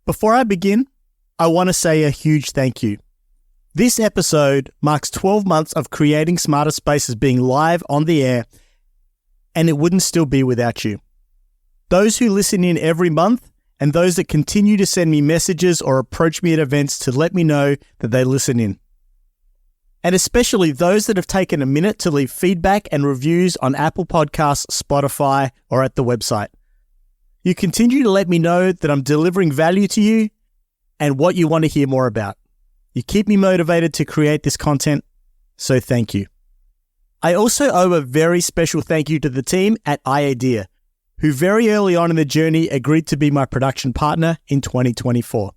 Before I begin, I want to say a huge thank you. This episode marks 12 months of creating Smarter Spaces being live on the air, and it wouldn't still be without you. Those who listen in every month and those that continue to send me messages or approach me at events to let me know that they listen in. And especially those that have taken a minute to leave feedback and reviews on Apple Podcasts, Spotify, or at the website. You continue to let me know that I'm delivering value to you and what you want to hear more about. You keep me motivated to create this content, so thank you. I also owe a very special thank you to the team at iAdea, who very early on in the journey agreed to be my production partner in 2024.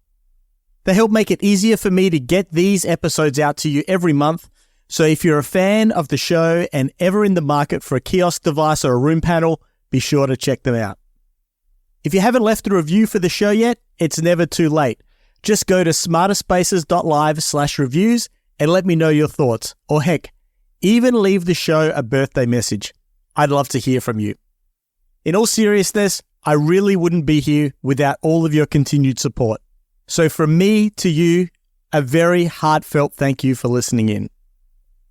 They help make it easier for me to get these episodes out to you every month, so if you're a fan of the show and ever in the market for a kiosk device or a room panel, be sure to check them out. If you haven't left a review for the show yet, it's never too late. Just go to smarterspaces.live/reviews and let me know your thoughts. Or heck, even leave the show a birthday message. I'd love to hear from you. In all seriousness, I really wouldn't be here without all of your continued support. So from me to you, a very heartfelt thank you for listening in.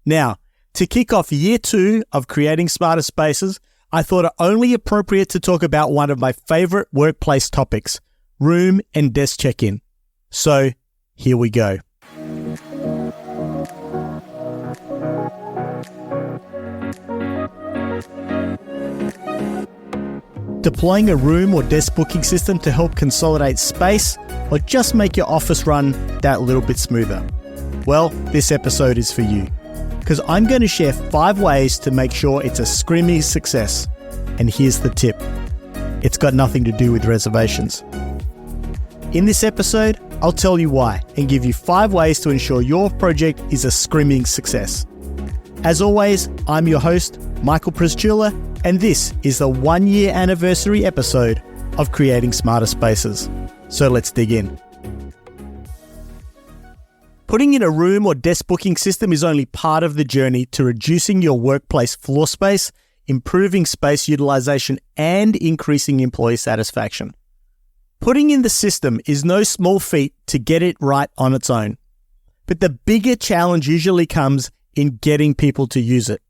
Now, to kick off year 2 of creating Smarter Spaces, I thought it only appropriate to talk about one of my favorite workplace topics, room and desk check-in. So, here we go. Deploying a room or desk booking system to help consolidate space or just make your office run that little bit smoother? Well, this episode is for you, because I'm going to share 5 ways to make sure it's a screaming success. And here's the tip. It's got nothing to do with reservations. In this episode, I'll tell you why and give you 5 ways to ensure your project is a screaming success. As always, I'm your host, Michael Pristula, and this is the 1-year anniversary episode of Creating Smarter Spaces. So let's dig in. Putting in a room or desk booking system is only part of the journey to reducing your workplace floor space, improving space utilization, and increasing employee satisfaction. Putting in the system is no small feat to get it right on its own. But the bigger challenge usually comes in getting people to use it.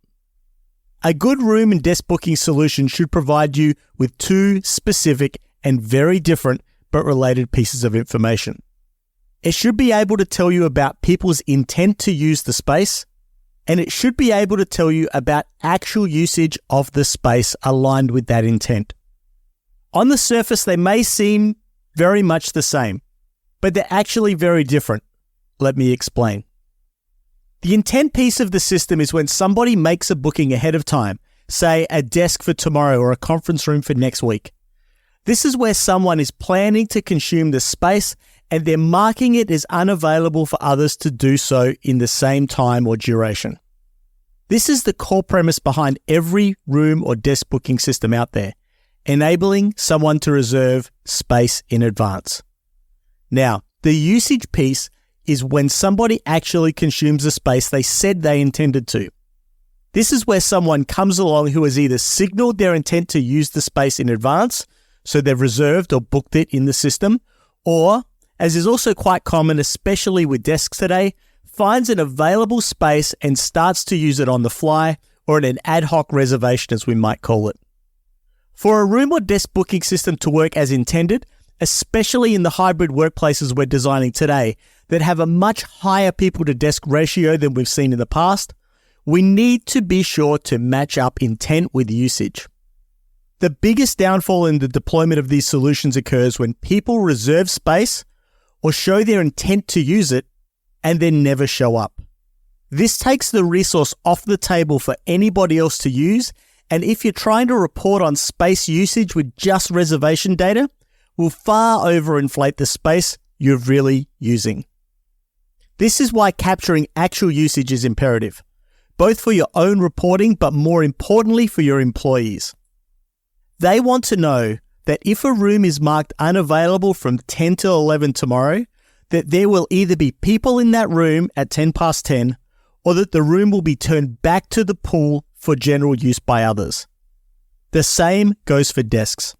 A good room and desk booking solution should provide you with 2 specific and very different but related pieces of information. It should be able to tell you about people's intent to use the space, and it should be able to tell you about actual usage of the space aligned with that intent. On the surface, they may seem very much the same, but they're actually very different. Let me explain. The intent piece of the system is when somebody makes a booking ahead of time, say a desk for tomorrow or a conference room for next week. This is where someone is planning to consume the space and they're marking it as unavailable for others to do so in the same time or duration. This is the core premise behind every room or desk booking system out there, enabling someone to reserve space in advance. Now, the usage piece is when somebody actually consumes the space they said they intended to. This is where someone comes along who has either signaled their intent to use the space in advance, so they've reserved or booked it in the system, or, as is also quite common, especially with desks today, finds an available space and starts to use it on the fly or in an ad hoc reservation, as we might call it. For a room or desk booking system to work as intended, especially in the hybrid workplaces we're designing today that have a much higher people-to-desk ratio than we've seen in the past, we need to be sure to match up intent with usage. The biggest downfall in the deployment of these solutions occurs when people reserve space or show their intent to use it and then never show up. This takes the resource off the table for anybody else to use, and if you're trying to report on space usage with just reservation data, will far overinflate the space you're really using. This is why capturing actual usage is imperative, both for your own reporting, but more importantly for your employees. They want to know that if a room is marked unavailable from 10 till 11 tomorrow, that there will either be people in that room at 10 past 10, or that the room will be turned back to the pool for general use by others. The same goes for desks.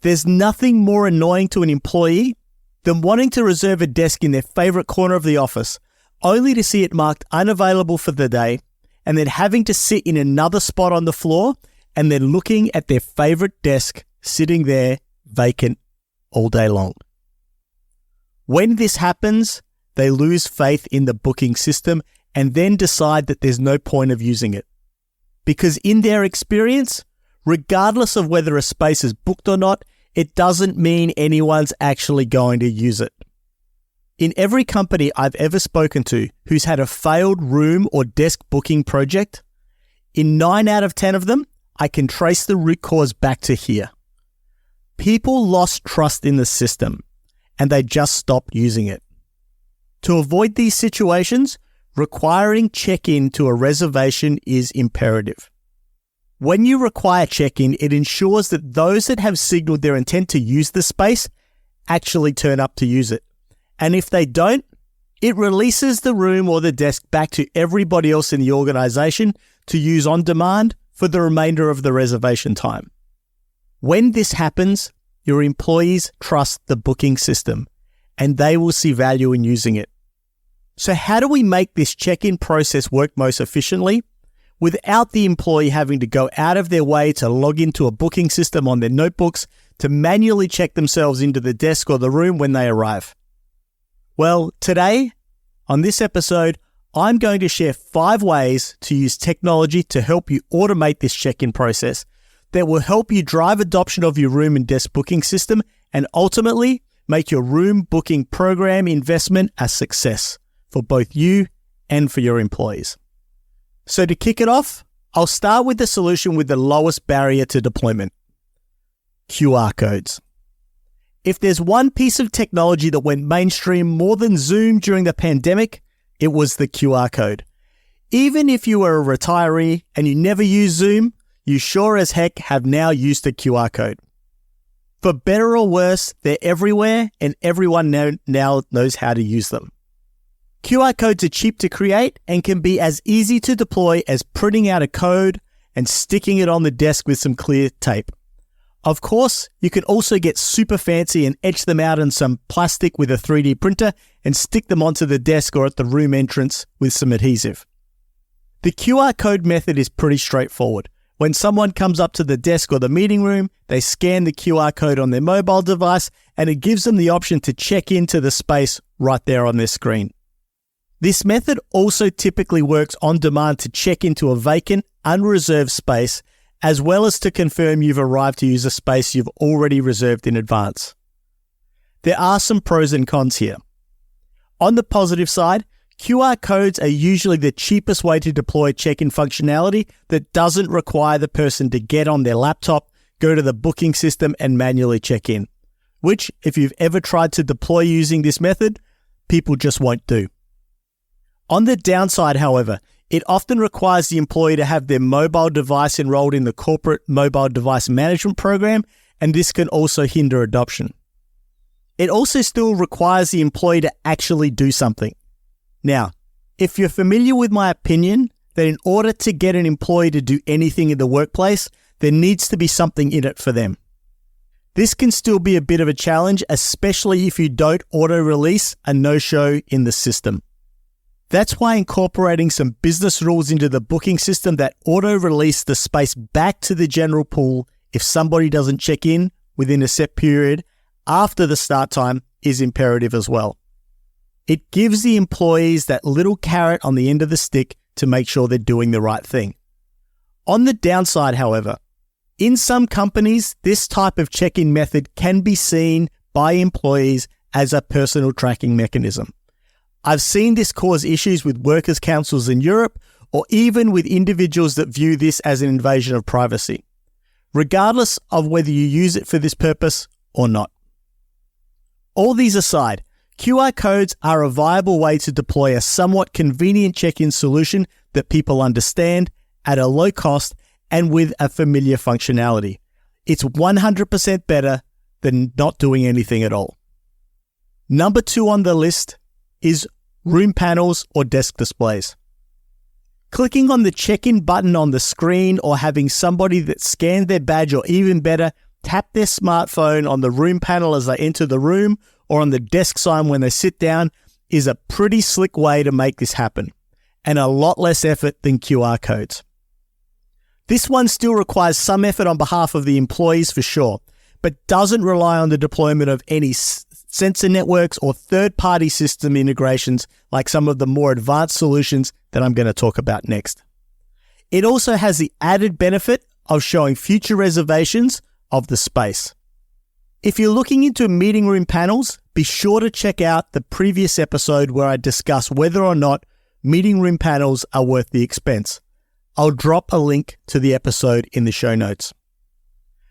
There's nothing more annoying to an employee them wanting to reserve a desk in their favorite corner of the office, only to see it marked unavailable for the day, and then having to sit in another spot on the floor, and then looking at their favorite desk sitting there vacant all day long. When this happens, they lose faith in the booking system and then decide that there's no point of using it. Because in their experience, regardless of whether a space is booked or not, it doesn't mean anyone's actually going to use it. In every company I've ever spoken to who's had a failed room or desk booking project, in 9 out of 10 of them, I can trace the root cause back to here. People lost trust in the system and they just stopped using it. To avoid these situations, requiring check-in to a reservation is imperative. When you require check-in, it ensures that those that have signaled their intent to use the space actually turn up to use it. And if they don't, it releases the room or the desk back to everybody else in the organization to use on demand for the remainder of the reservation time. When this happens, your employees trust the booking system and they will see value in using it. So how do we make this check-in process work most efficiently without the employee having to go out of their way to log into a booking system on their notebooks to manually check themselves into the desk or the room when they arrive? Well, today, on this episode, I'm going to share 5 ways to use technology to help you automate this check-in process that will help you drive adoption of your room and desk booking system and ultimately make your room booking program investment a success for both you and for your employees. So to kick it off, I'll start with the solution with the lowest barrier to deployment: QR codes. If there's one piece of technology that went mainstream more than Zoom during the pandemic, it was the QR code. Even if you were a retiree and you never used Zoom, you sure as heck have now used a QR code. For better or worse, they're everywhere and everyone now knows how to use them. QR codes are cheap to create and can be as easy to deploy as printing out a code and sticking it on the desk with some clear tape. Of course, you can also get super fancy and etch them out on some plastic with a 3D printer and stick them onto the desk or at the room entrance with some adhesive. The QR code method is pretty straightforward. When someone comes up to the desk or the meeting room, they scan the QR code on their mobile device and it gives them the option to check into the space right there on their screen. This method also typically works on demand to check into a vacant, unreserved space, as well as to confirm you've arrived to use a space you've already reserved in advance. There are some pros and cons here. On the positive side, QR codes are usually the cheapest way to deploy check-in functionality that doesn't require the person to get on their laptop, go to the booking system and manually check in, which, if you've ever tried to deploy using this method, people just won't do. On the downside, however, it often requires the employee to have their mobile device enrolled in the corporate mobile device management program, and this can also hinder adoption. It also still requires the employee to actually do something. Now, if you're familiar with my opinion that in order to get an employee to do anything in the workplace, there needs to be something in it for them. This can still be a bit of a challenge, especially if you don't auto-release a no-show in the system. That's why incorporating some business rules into the booking system that auto-release the space back to the general pool if somebody doesn't check in within a set period after the start time is imperative as well. It gives the employees that little carrot on the end of the stick to make sure they're doing the right thing. On the downside, however, in some companies, this type of check-in method can be seen by employees as a personal tracking mechanism. I've seen this cause issues with workers' councils in Europe or even with individuals that view this as an invasion of privacy, regardless of whether you use it for this purpose or not. All these aside, QR codes are a viable way to deploy a somewhat convenient check-in solution that people understand at a low cost and with a familiar functionality. It's 100% better than not doing anything at all. Number 2 on the list is room panels or desk displays. Clicking on the check-in button on the screen or having somebody that scanned their badge, or even better, tap their smartphone on the room panel as they enter the room or on the desk sign when they sit down is a pretty slick way to make this happen, and a lot less effort than QR codes. This one still requires some effort on behalf of the employees for sure, but doesn't rely on the deployment of any sensor networks or third-party system integrations like some of the more advanced solutions that I'm going to talk about next. It also has the added benefit of showing future reservations of the space. If you're looking into meeting room panels, be sure to check out the previous episode where I discuss whether or not meeting room panels are worth the expense. I'll drop a link to the episode in the show notes.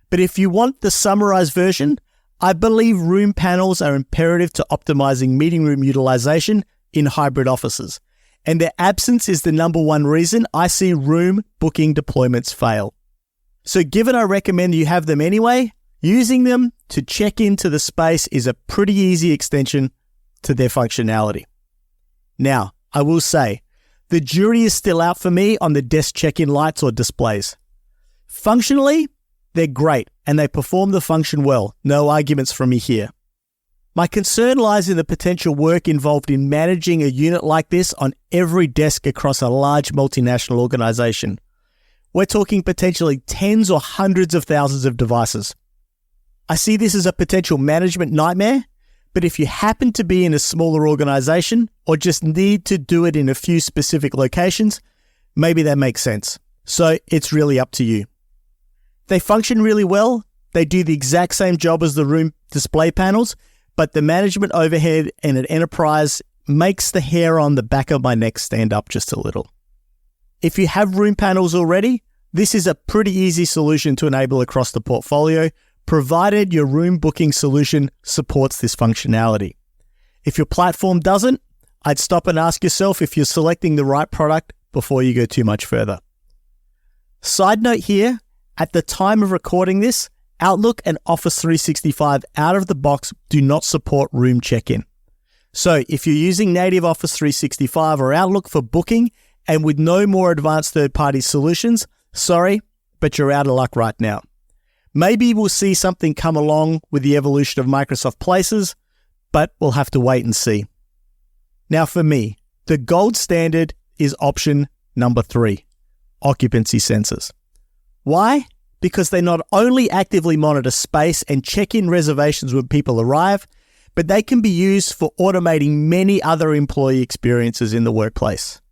But if you want the summarized version, I believe room panels are imperative to optimizing meeting room utilization in hybrid offices, and their absence is the number one reason I see room booking deployments fail. So given I recommend you have them anyway, using them to check into the space is a pretty easy extension to their functionality. Now, I will say, the jury is still out for me on the desk check-in lights or displays. Functionally, they're great and they perform the function well. No arguments from me here. My concern lies in the potential work involved in managing a unit like this on every desk across a large multinational organization. We're talking potentially tens or hundreds of thousands of devices. I see this as a potential management nightmare, but if you happen to be in a smaller organization or just need to do it in a few specific locations, maybe that makes sense. So it's really up to you. They function really well. They do the exact same job as the room display panels, but the management overhead in an enterprise makes the hair on the back of my neck stand up just a little. If you have room panels already, this is a pretty easy solution to enable across the portfolio, provided your room booking solution supports this functionality. If your platform doesn't, I'd stop and ask yourself if you're selecting the right product before you go too much further. Side note here, at the time of recording this, Outlook and Office 365 out of the box do not support room check-in. So if you're using native Office 365 or Outlook for booking and with no more advanced third-party solutions, sorry, but you're out of luck right now. Maybe we'll see something come along with the evolution of Microsoft Places, but we'll have to wait and see. Now for me, the gold standard is option number 3, occupancy sensors. Why? Because they not only actively monitor space and check in reservations when people arrive, but they can be used for automating many other employee experiences in the workplace.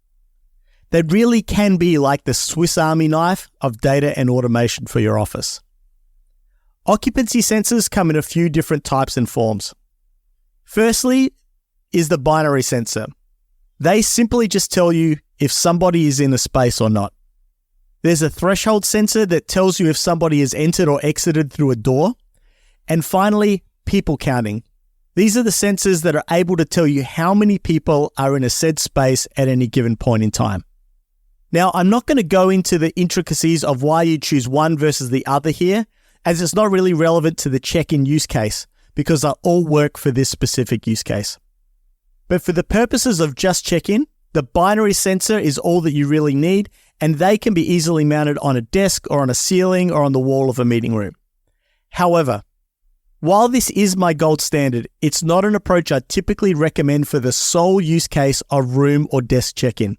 They really can be like the Swiss Army knife of data and automation for your office. Occupancy sensors come in a few different types and forms. Firstly is the binary sensor. They simply just tell you if somebody is in a space or not. There's a threshold sensor that tells you if somebody has entered or exited through a door. And finally, people counting. These are the sensors that are able to tell you how many people are in a said space at any given point in time. Now, I'm not going to go into the intricacies of why you choose one versus the other here, as it's not really relevant to the check-in use case, because they'll all work for this specific use case. But for the purposes of just check-in, the binary sensor is all that you really need, and they can be easily mounted on a desk or on a ceiling or on the wall of a meeting room. However, while this is my gold standard, it's not an approach I typically recommend for the sole use case of room or desk check-in,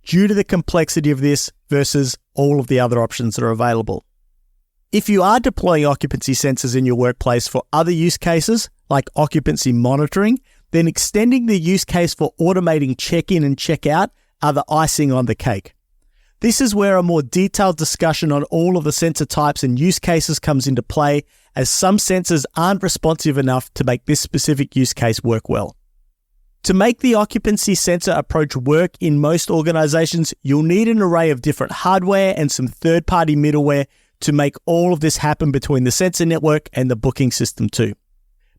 due to the complexity of this versus all of the other options that are available. If you are deploying occupancy sensors in your workplace for other use cases, like occupancy monitoring, then extending the use case for automating check-in and check-out are the icing on the cake. This is where a more detailed discussion on all of the sensor types and use cases comes into play, as some sensors aren't responsive enough to make this specific use case work well. To make the occupancy sensor approach work in most organizations, you'll need an array of different hardware and some third-party middleware to make all of this happen between the sensor network and the booking system too.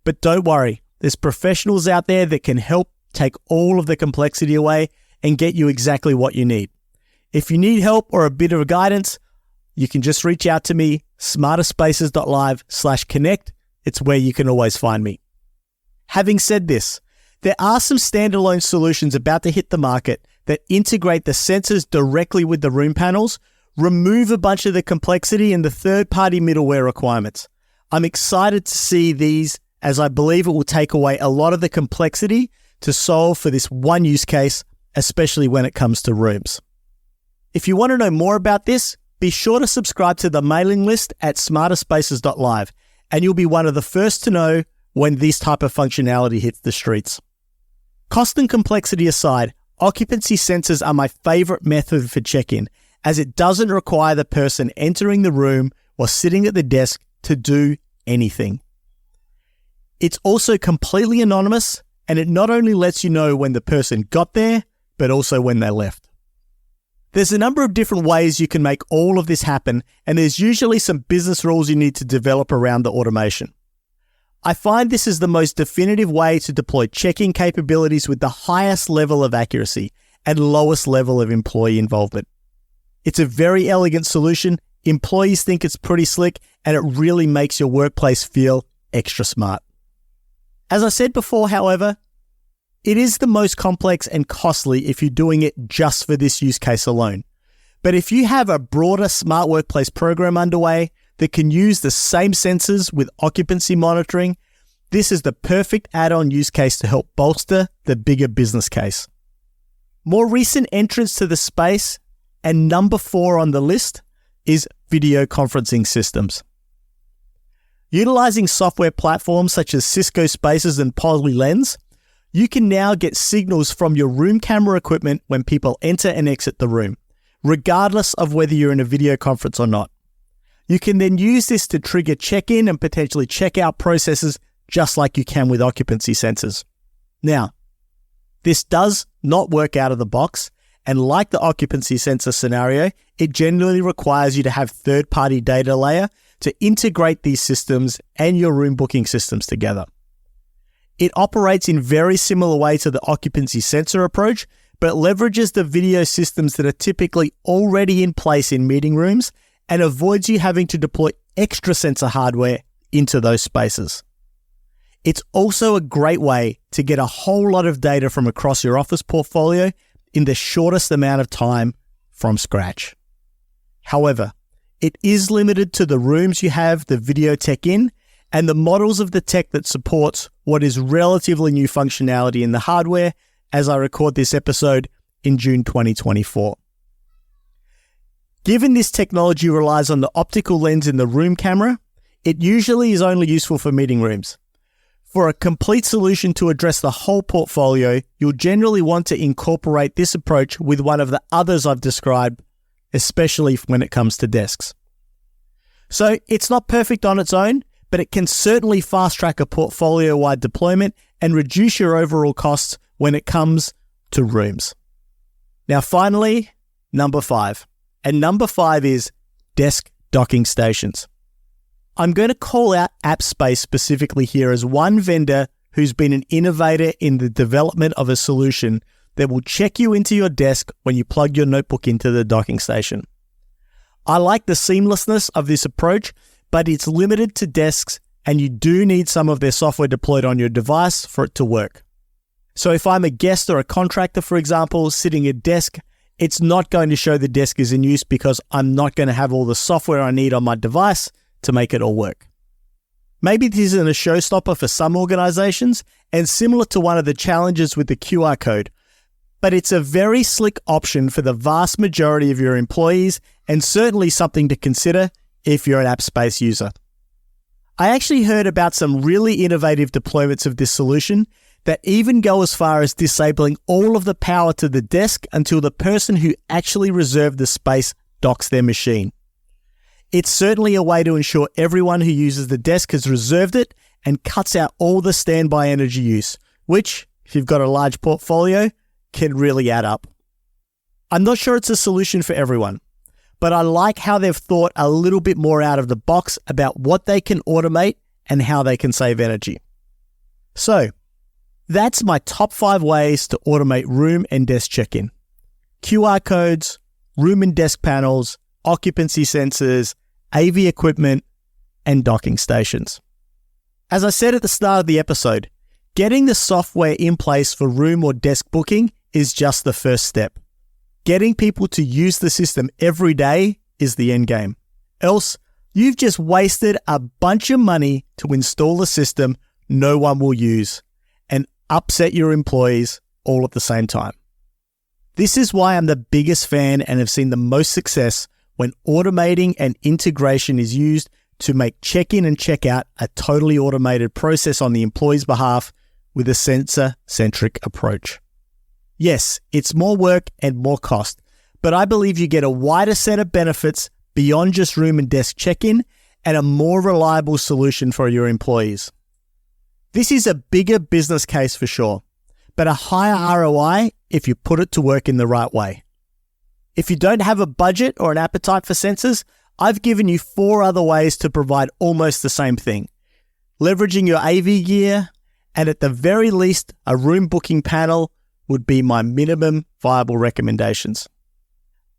But don't worry, there's professionals out there that can help take all of the complexity away and get you exactly what you need. If you need help or a bit of guidance, you can just reach out to me, smarterspaces.live/connect. It's where you can always find me. Having said this, there are some standalone solutions about to hit the market that integrate the sensors directly with the room panels, remove a bunch of the complexity and the third-party middleware requirements. I'm excited to see these, as I believe it will take away a lot of the complexity to solve for this one use case, especially when it comes to rooms. If you want to know more about this, be sure to subscribe to the mailing list at smarterspaces.live, and you'll be one of the first to know when this type of functionality hits the streets. Cost and complexity aside, occupancy sensors are my favorite method for check-in, as it doesn't require the person entering the room or sitting at the desk to do anything. It's also completely anonymous, and it not only lets you know when the person got there, but also when they left. There's a number of different ways you can make all of this happen, and there's usually some business rules you need to develop around the automation. I find this is the most definitive way to deploy check-in capabilities with the highest level of accuracy and lowest level of employee involvement. It's a very elegant solution, employees think it's pretty slick, and it really makes your workplace feel extra smart. As I said before, however, it is the most complex and costly if you're doing it just for this use case alone. But if you have a broader smart workplace program underway that can use the same sensors with occupancy monitoring, this is the perfect add-on use case to help bolster the bigger business case. More recent entrants to the space, and number 4 on the list, is video conferencing systems. Utilizing software platforms such as Cisco Spaces and PolyLens, you can now get signals from your room camera equipment when people enter and exit the room, regardless of whether you're in a video conference or not. You can then use this to trigger check-in and potentially check-out processes just like you can with occupancy sensors. Now, this does not work out of the box, and like the occupancy sensor scenario, it generally requires you to have third-party data layer to integrate these systems and your room booking systems together. It operates in very similar way to the occupancy sensor approach, but leverages the video systems that are typically already in place in meeting rooms and avoids you having to deploy extra sensor hardware into those spaces. It's also a great way to get a whole lot of data from across your office portfolio in the shortest amount of time from scratch. However, it is limited to the rooms you have the video tech in and the models of the tech that supports what is relatively new functionality in the hardware as I record this episode in June 2024. Given this technology relies on the optical lens in the room camera, it usually is only useful for meeting rooms. For a complete solution to address the whole portfolio, you'll generally want to incorporate this approach with one of the others I've described, especially when it comes to desks. So it's not perfect on its own, but it can certainly fast-track a portfolio-wide deployment and reduce your overall costs when it comes to rooms. Now finally, number 5. And number 5 is desk docking stations. I'm going to call out AppSpace specifically here as one vendor who's been an innovator in the development of a solution that will check you into your desk when you plug your notebook into the docking station. I like the seamlessness of this approach, but it's limited to desks and you do need some of their software deployed on your device for it to work. So if I'm a guest or a contractor, for example, sitting at a desk, it's not going to show the desk is in use because I'm not going to have all the software I need on my device to make it all work. Maybe this isn't a showstopper for some organizations and similar to one of the challenges with the QR code, but it's a very slick option for the vast majority of your employees and certainly something to consider if you're an AppSpace user. I actually heard about some really innovative deployments of this solution that even go as far as disabling all of the power to the desk until the person who actually reserved the space docks their machine. It's certainly a way to ensure everyone who uses the desk has reserved it and cuts out all the standby energy use, which, if you've got a large portfolio, can really add up. I'm not sure it's a solution for everyone, but I like how they've thought a little bit more out of the box about what they can automate and how they can save energy. So, that's my top 5 ways to automate room and desk check-in. QR codes, room and desk panels, occupancy sensors, AV equipment, and docking stations. As I said at the start of the episode, getting the software in place for room or desk booking is just the first step. Getting people to use the system every day is the end game. Else, You've just wasted a bunch of money to install a system no one will use and upset your employees all at the same time. This is why I'm the biggest fan and have seen the most success when automating and integration is used to make check-in and check-out a totally automated process on the employee's behalf with a sensor-centric approach. Yes, it's more work and more cost, but I believe you get a wider set of benefits beyond just room and desk check-in and a more reliable solution for your employees. This is a bigger business case for sure, but a higher ROI if you put it to work in the right way. If you don't have a budget or an appetite for sensors, I've given you 4 other ways to provide almost the same thing. Leveraging your AV gear, and at the very least, a room booking panel would be my minimum viable recommendations.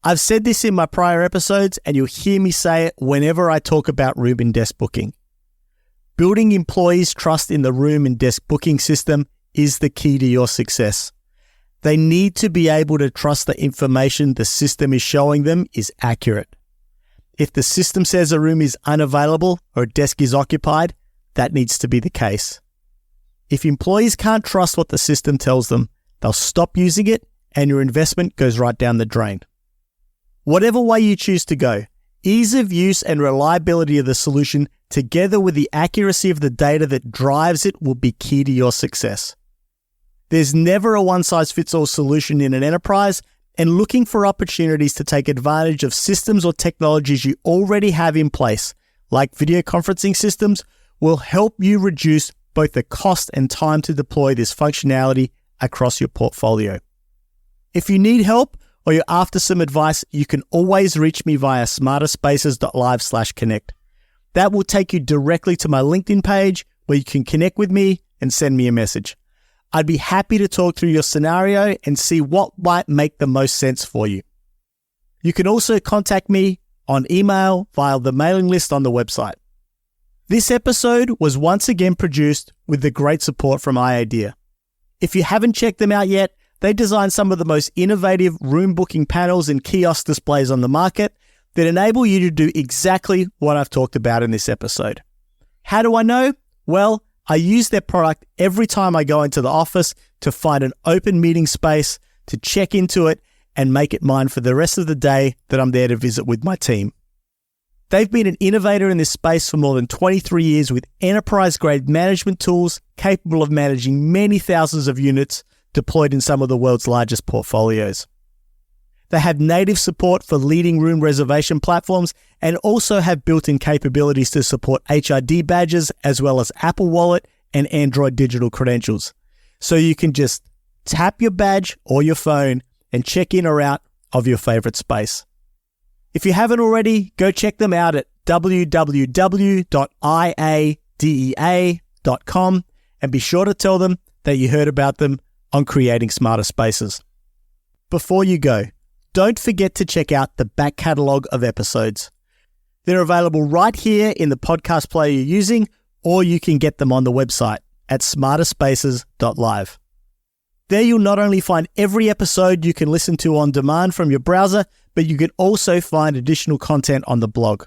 I've said this in my prior episodes, and you'll hear me say it whenever I talk about room and desk booking. Building employees' trust in the room and desk booking system is the key to your success. They need to be able to trust the information the system is showing them is accurate. If the system says a room is unavailable or a desk is occupied, that needs to be the case. If employees can't trust what the system tells them, they'll stop using it and your investment goes right down the drain. Whatever way you choose to go, ease of use and reliability of the solution together with the accuracy of the data that drives it will be key to your success. There's never a one-size-fits-all solution in an enterprise, and looking for opportunities to take advantage of systems or technologies you already have in place, like video conferencing systems, will help you reduce both the cost and time to deploy this functionality across your portfolio. If you need help or you're after some advice, you can always reach me via smarterspaces.live/connect. That will take you directly to my LinkedIn page where you can connect with me and send me a message. I'd be happy to talk through your scenario and see what might make the most sense for you. You can also contact me on email via the mailing list on the website. This episode was once again produced with the great support from iIdea. If you haven't checked them out yet, they designed some of the most innovative room booking panels and kiosk displays on the market that enable you to do exactly what I've talked about in this episode. How do I know? Well, I use their product every time I go into the office to find an open meeting space, to check into it, and make it mine for the rest of the day that I'm there to visit with my team. They've been an innovator in this space for more than 23 years with enterprise-grade management tools capable of managing many thousands of units deployed in some of the world's largest portfolios. They have native support for leading room reservation platforms and also have built-in capabilities to support HID badges as well as Apple Wallet and Android digital credentials. So you can just tap your badge or your phone and check in or out of your favorite space. If you haven't already, go check them out at www.iadea.com and be sure to tell them that you heard about them on Creating Smarter Spaces. Before you go, don't forget to check out the back catalogue of episodes. They're available right here in the podcast player you're using, or you can get them on the website at smarterspaces.live. There you'll not only find every episode you can listen to on demand from your browser, but you can also find additional content on the blog.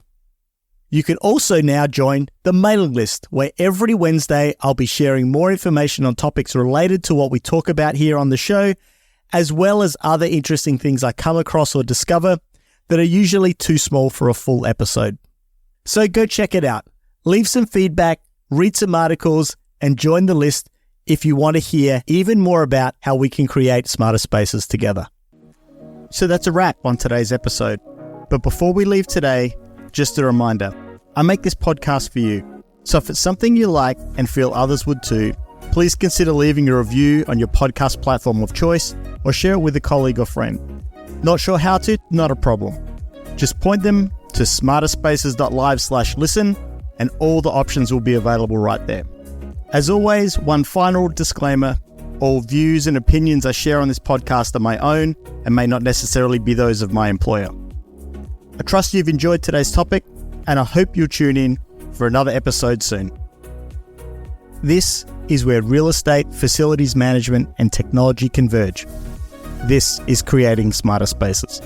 You can also now join the mailing list, where every Wednesday I'll be sharing more information on topics related to what we talk about here on the show, as well as other interesting things I come across or discover that are usually too small for a full episode. So go check it out. Leave some feedback, read some articles, and join the list if you want to hear even more about how we can create smarter spaces together. So that's a wrap on today's episode. But before we leave today, just a reminder, I make this podcast for you. So if it's something you like and feel others would too, please consider leaving a review on your podcast platform of choice or share it with a colleague or friend. Not sure how to? Not a problem. Just point them to smarterspaces.live/listen and all the options will be available right there. As always, one final disclaimer, all views and opinions I share on this podcast are my own and may not necessarily be those of my employer. I trust you've enjoyed today's topic and I hope you'll tune in for another episode soon. This is where real estate, facilities management, and technology converge. This is Creating Smarter Spaces.